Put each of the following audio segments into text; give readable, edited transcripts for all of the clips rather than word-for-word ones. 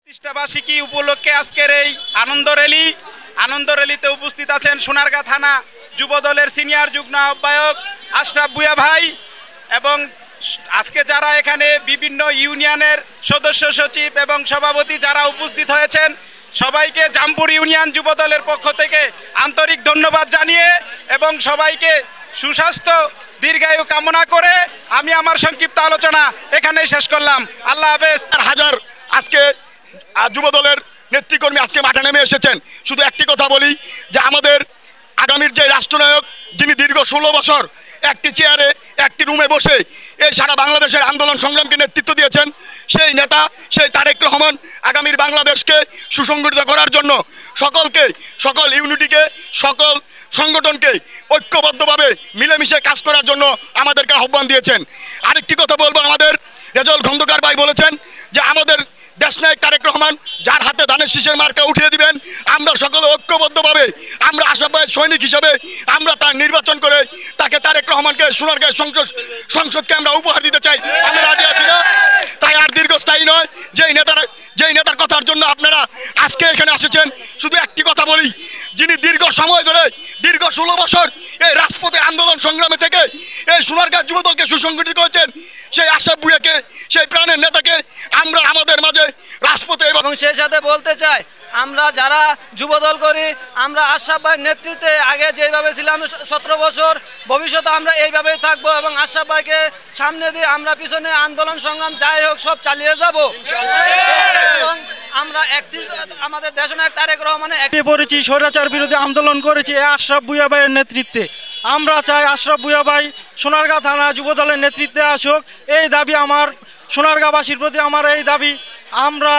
প্রতিষ্ঠাবার্ষিকী উপলক্ষে আজকের এই আনন্দ র্যালিতে উপস্থিত আছেন সোনারগাঁ থানা যুবদলের সিনিয়র যুগ্ম আহ্বায়ক আশরাফ ভূঁইয়া ভাই এবং আজকে যারা এখানে বিভিন্ন ইউনিয়নের সদস্য সচিব এবং সভাপতি যারা উপস্থিত হয়েছেন সবাইকে জামপুর ইউনিয়ন যুবদলের পক্ষ থেকে আন্তরিক ধন্যবাদ জানিয়ে এবং সবাইকে সুস্বাস্থ্য দীর্ঘায়ু কামনা করে আমি আমার সংক্ষিপ্ত আলোচনা এখানেই শেষ করলাম। আল্লাহ হাফেজ। হাজার আজকে যুবদলের নেতৃকর্মী আজকে মাঠে নেমে এসেছেন। শুধু একটি কথা বলি যে আমাদের আগামীর যে রাষ্ট্রনায়ক যিনি দীর্ঘ 16 বছর একটি চেয়ারে একটি রুমে বসে এই সারা বাংলাদেশের আন্দোলন সংগ্রামকে নেতৃত্ব দিয়েছেন সেই নেতা সেই তারেক রহমান আগামীর বাংলাদেশকে সুসংগঠিত করার জন্য সকল ইউনিটিকে সকল সংগঠনকে ঐক্যবদ্ধভাবে মিলেমিশে কাজ করার জন্য আমাদেরকে আহ্বান দিয়েছেন। আরেকটি কথা বলবো, আমাদের রেজাউল খন্দকার ভাই বলেছেন যে আমাদের দেশনায়ক তারেক রহমান যার হাতে ধানের শীষের মার্কা উঠিয়ে দিবেন আমরা সকলে ঐক্যবদ্ধভাবে আমরা আশাবাদ সৈনিক হিসেবে আমরা তার নির্বাচন করে তাকে তারেক রহমানকে সোনারগাঁও সংসদকে আমরা উপহার দিতে চাই। আমরা রাজি আছি না, তাই আর দীর্ঘস্থায়ী নয়। যেই নেতার কথার জন্য আপনারা আজকে এখানে এসেছেন, শুধু একটি কথা বলি, যিনি দীর্ঘ সময় ধরে দীর্ঘ 16 বছর এই রাজপথে আন্দোলন সংগ্রামে থেকে এই সোনারগাঁও যুবদলকে সুসংগঠিত করেছেন সেই আশরাফ ভূঁইয়াকে সেই প্রাণের নেতাকে আমরা আমাদের মাঝে রাজপথে এবং সেই সাথে বলতে চাই আমরা যারা যুবদল করি আমরা আশরাফ ভাইয়ের নেতৃত্বে আগে যেভাবে ছিলাম 17 বছর ভবিষ্যতে আমরা এইভাবেই থাকবো এবং আশরাফ ভাইকে সামনে দিয়ে আমরা পিছনে আন্দোলন সংগ্রাম যাই হোক সব চালিয়ে যাব এবং আমরা আমাদের দেশনায়ক তারেক রহমানের পড়েছি স্বৈরাচার বিরোধী আন্দোলন করেছি আশরাফ ভূঁইয়া ভাইয়ের নেতৃত্বে। আমরা চাই আশরাফ ভূঁইয়া ভাই সোনারগাঁও থানা যুবদলের নেতৃত্বে আসুক। এই দাবি আমার সোনারগাঁওবাসীর প্রতি আমার এই দাবি। আমরা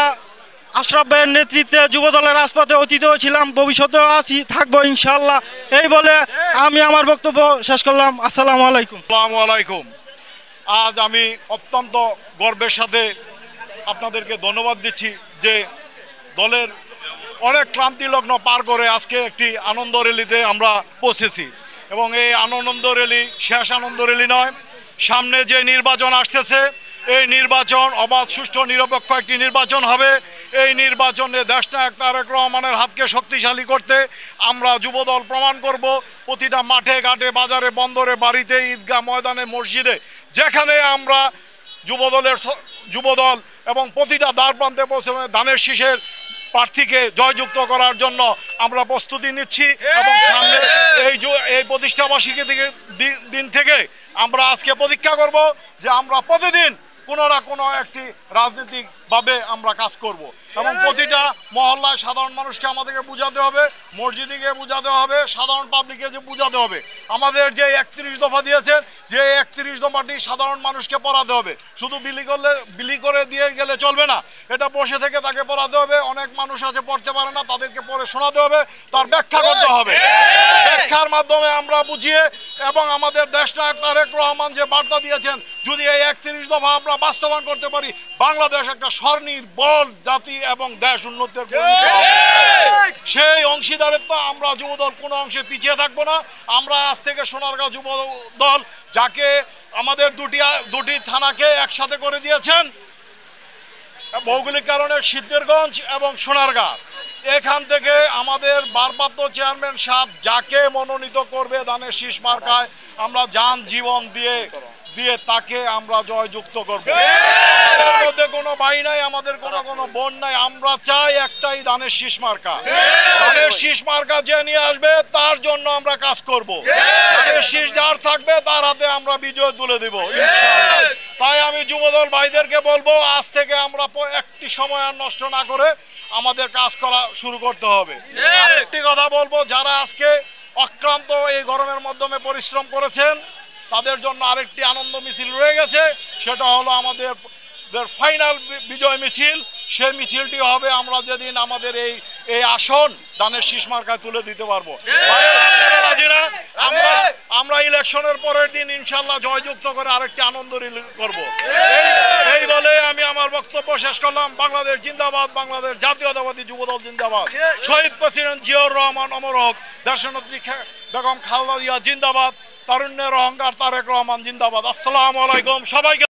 আশরাফ ভাইয়ের নেতৃত্বে যুবদলের রাজপথে অতীতও ছিলাম, ভবিষ্যতেও আছি, থাকবো ইনশাল্লাহ। এই বলে আমি আমার বক্তব্য শেষ করলাম। আসসালামু আলাইকুম। আসসালামু আলাইকুম। আজ আমি অত্যন্ত গর্বের সাথে আপনাদেরকে ধন্যবাদ দিচ্ছি যে দলের অনেক ক্লান্তি লগ্ন পার করে আজকে একটি আনন্দ র্যালিতে আমরা পৌঁছেছি এবং এই আনন্দ র্যালি শেষ আনন্দ র্যালি নয়, সামনে যে নির্বাচন আসতেছে এই নির্বাচন অবাধ সুষ্ঠু নিরপেক্ষ একটি নির্বাচন হবে। এই নির্বাচনে দেশনায়ক তারেক রহমানের হাতকে শক্তিশালী করতে আমরা যুবদল প্রমাণ করব। প্রতিটা মাঠে ঘাটে বাজারে বন্দরে বাড়িতে ঈদগাহ ময়দানে মসজিদে যেখানে আমরা যুবদল এবং প্রতিটা দ্বার প্রান্তে পৌঁছে ধানের শীষের প্রার্থীকে জয়যুক্ত করার জন্য আমরা প্রস্তুতি নিচ্ছি এবং সামনে এই প্রতিষ্ঠাবার্ষিকী দিন থেকে আমরা আজকে প্রতীক্ষা করব যে আমরা প্রতিদিন কোনো না কোনো একটি রাজনৈতিকভাবে আমরা কাজ করব এবং প্রতিটা মহল্লায় সাধারণ মানুষকে আমাদেরকে বুঝাতে হবে, মসজিদকে বুঝাতে হবে, সাধারণ পাবলিককে যে বুঝাতে হবে আমাদের যে 31 দফা দিয়েছেন যে 31 দফাটি সাধারণ মানুষকে পড়াতে হবে। শুধু বিলি করে দিয়ে গেলে চলবে না, এটা বসে থেকে তাকে পড়াতে হবে। অনেক মানুষ আছে পড়তে পারে না, তাদেরকে পড়ে শোনাতে হবে, তার ব্যাখ্যা করতে হবে। ব্যাখ্যার মাধ্যমে আমরা বুঝিয়ে এবং আমাদের দেশনায়ক তারেক রহমান যে বার্তা দিয়েছেন যদি এই 31 দফা আমরা বাস্তবায়ন করতে পারি বাংলাদেশ একটা স্বনির্ভর জাতি এবং দেশ উন্নতির সেই অংশীদারিত্ব আমরা যুবদল কোনো অংশে পিছিয়ে থাকবো না। আমরা আজ থেকে সোনারগাঁও যুবদল যাকে আমাদের দুটি থানাকে একসাথে করে দিয়েছেন ভৌগোলিক কারণে সিদ্ধিরগঞ্জ এবং সোনারগাঁ, এখান থেকে আমাদের ভারপ্রাপ্ত চেয়ারম্যান সাহেব যাকে মনোনীত করবে ধানের শীষ মার্কায় আমরা যান জীবন দিয়ে তাকে আমরা জয়যুক্ত করব। আমাদের মধ্যে কোনো ভাই নাই, আমাদের কোনো বোন নাই, আমরা চাই একটাই ধানের শীষ মার্কা। ধানের শীষ মার্কা যে নিয়ে আসবে তার জন্য আমরা কাজ করব। ধানের শীষ যার থাকবে তার হাতে আমরা বিজয় তুলে দেব ইনশাআল্লাহ। তাই আমি যুবদল ভাইদেরকে বলবো আজ থেকে আমরা একটি সময় আর নষ্ট না করে আমাদের কাজ করা শুরু করতে হবে। আরেকটি কথা বলবো, যারা আজকে অক্লান্ত এই গরমের মাধ্যমে পরিশ্রম করেছেন তাদের জন্য আরেকটি আনন্দ মিছিল রয়ে গেছে, সেটা হলো আমাদের ফাইনাল বিজয় মিছিল। সেই মিছিলটি হবে আমরা যেদিন আমাদের এই আসন ধানের শীষ মার্কায় তুলে দিতে পারবো। আমরা ইলেকশনের পরের দিন ইনশাল্লাহ জয়যুক্ত করে আরেকটি আনন্দ র্যালি করব। এই বলে আমি আমার বক্তব্য শেষ করলাম। বাংলাদেশ জিন্দাবাদ, বাংলাদেশ জাতীয়তাবাদী যুবদল জিন্দাবাদ, শহীদ প্রেসিডেন্ট জিয়াউর রহমান অমর হোক, দেশনেত্রী বেগম খালেদা জিয়া জিন্দাবাদ, তারুণ্যের অহংকার তারেক রহমান জিন্দাবাদ। আসসালামু আলাইকুম সবাইকে।